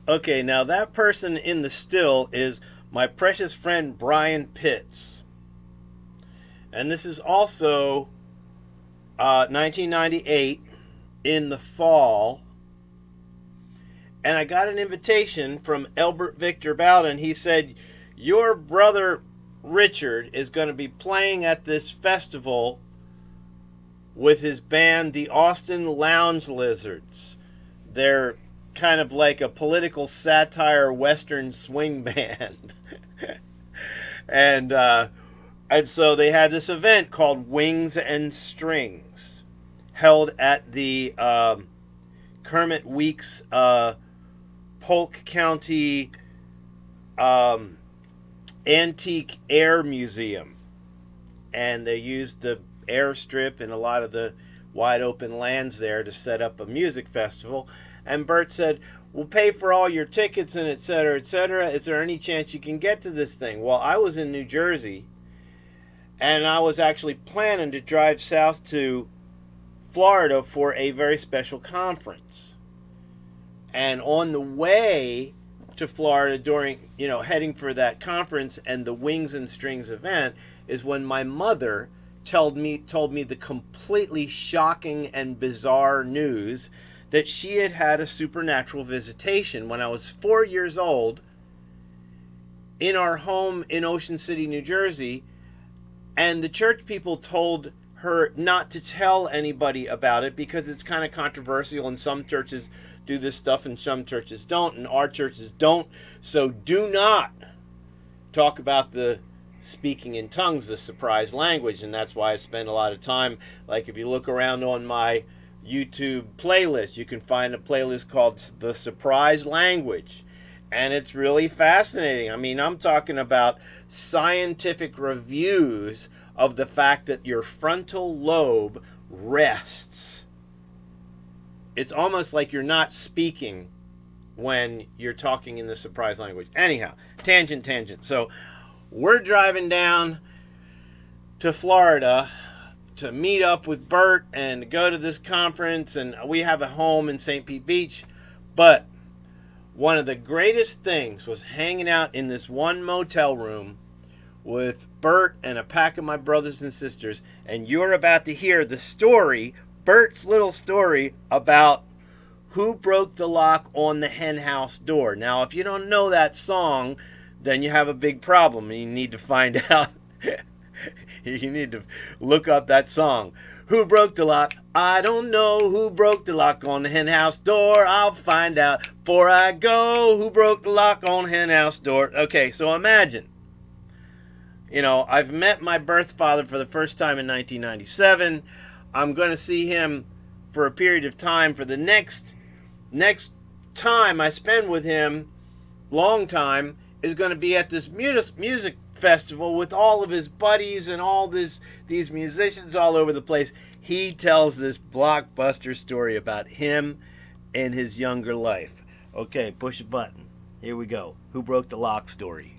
Okay, now that person in the still is my precious friend Brian Pitts. And this is also 1998 in the fall. And I got an invitation from Elbert Victor Bowden. He said, your brother Richard is going to be playing at this festival with his band, the Austin Lounge Lizards. They're kind of like a political satire Western swing band. and so they had this event called Wings and Strings, held at the Kermit Weeks Polk County Antique Air Museum. And they used the airstrip and a lot of the wide open lands there to set up a music festival. And Bert said, we'll pay for all your tickets and et cetera, et cetera. Is there any chance you can get to this thing? Well, I was in New Jersey, and I was actually planning to drive south to Florida for a very special conference. And on the way to Florida during, heading for that conference and the Wings and Strings event is when my mother told me the completely shocking and bizarre news that she had had a supernatural visitation when I was 4 years old in our home in Ocean City, New Jersey, and the church people told her not to tell anybody about it because it's kind of controversial, and some churches do this stuff and some churches don't, and our churches don't. So do not talk about the speaking in tongues, the surprise language. And that's why I spend a lot of time, like if you look around on my YouTube playlist, you can find a playlist called The Surprise Language. And it's really fascinating. I mean, I'm talking about scientific reviews of the fact that your frontal lobe rests. It's almost like you're not speaking when you're talking in the surprise language. Anyhow, tangent. So we're driving down to Florida to meet up with Bert and go to this conference, and we have a home in St. Pete Beach. But one of the greatest things was hanging out in this one motel room with Bert and a pack of my brothers and sisters. And you're about to hear the story, Bert's little story about who broke the lock on the hen house door. Now, if you don't know that song, then you have a big problem. You need to find out. You need to look up that song. Who broke the lock? I don't know who broke the lock on the hen house door. I'll find out before I go. Who broke the lock on the hen house door? Okay, so imagine. I've met my birth father for the first time in 1997. I'm going to see him for a period of time. For the next time I spend with him, long time, is going to be at this music festival with all of his buddies and all these musicians all over the place. He tells this blockbuster story about him and his younger life. Okay, push a button. Here we go. Who broke the lock story.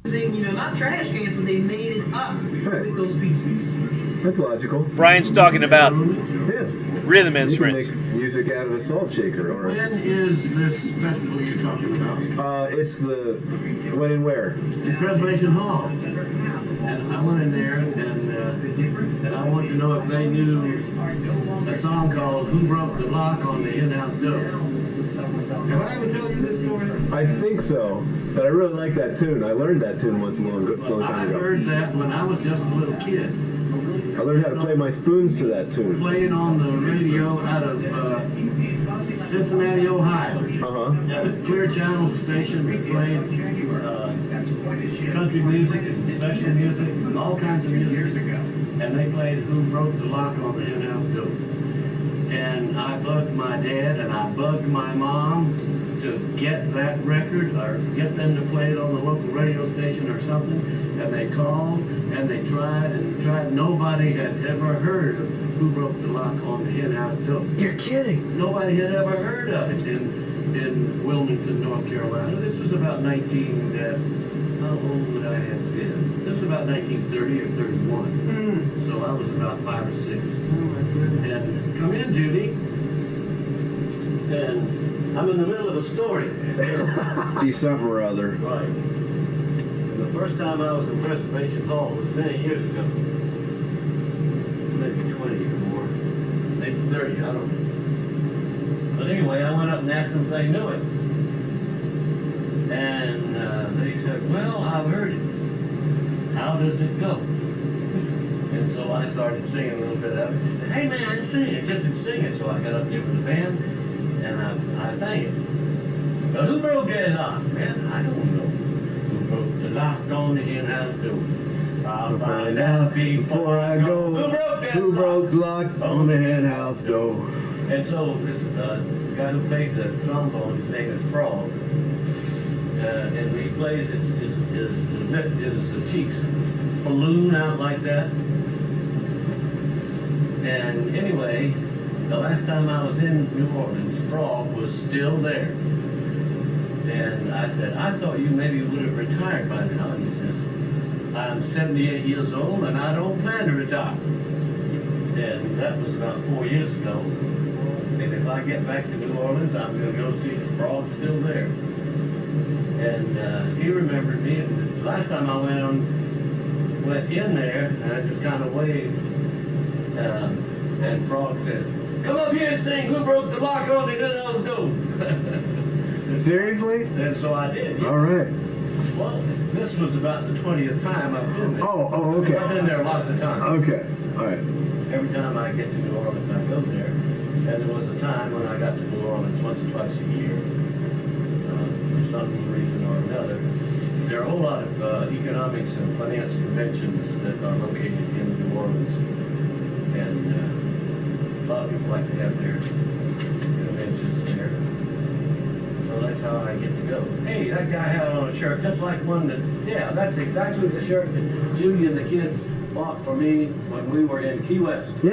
Not trash cans, but they made it up with those pieces. That's logical. Brian's talking about Yeah. rhythm instruments. You can make music out of a salt shaker. Or When is this festival you're talking about? it's the when and where. In Preservation Hall. And I went in there and I wanted to know if they knew a song called Who Broke the Lock on the In-House Door. Have I ever told you this story? I think so, but I really like that tune. I learned that tune once a long I time ago. heard that when I was just a little kid. I learned how to play my spoons to that tune. Playing on the radio out of Cincinnati, Ohio. At a Clear Channel station that played country music and special music and all kinds of music. And they played Who Broke the Lock on the In-House Door. And I bugged my dad and I bugged my mom to get that record or get them to play it on the local radio station or something. And they called and they tried and tried. Nobody had ever heard of Who Broke the Lock on the Hen House Door. You're kidding. Nobody had ever heard of it in Wilmington, North Carolina. This was about how old would I have been? This was about 1930 or 31. So I was about 5 or 6. And come in, Judy. And I'm in the middle of a story. See something or other. Right. And the first time I was in Preservation Hall was many years ago. Maybe 20 or more. Maybe 30, I don't know. But anyway, I went up and asked them if they knew it. And they said, well, I've heard it. How does it go? And so I started singing a little bit of it. They said, hey man, sing it. Just sing it. So I got up there with the band and I sang it. But who broke that lock? Man, I don't know. Who broke the lock on the in-house door? I'll find out before I go. Who broke that Who broke the lock on the hen house door? And so this guy who played the trombone, his name is Frog, and he plays his cheeks balloon out like that. And anyway, the last time I was in New Orleans, Frog was still there. And I said, I thought you maybe would have retired by now. And he says, I'm 78 years old and I don't plan to retire. And that was about 4 years ago. And if I get back to New Orleans, I'm going to go see if Frog's still there. And he remembered me. And the last time I went in there, and I just kind of waved. And Frog says, come up here and sing Who Broke the Lock on the Door. Seriously? And so I did. Yeah. All right. Well, this was about the 20th time I've been there. Oh, okay. I've been there lots of times. Okay. All right. Every time I get to New Orleans, I go there. And there was a time when I got to New Orleans once or twice a year, for some reason or another. There are a whole lot of economics and finance conventions that are located in New Orleans. And a lot of people like to have their conventions there. So that's how I get to go. Hey, that guy had on a shirt just like one that, yeah, that's exactly the shirt that Judy and the kids bought for me when we were in Key West. Yeah.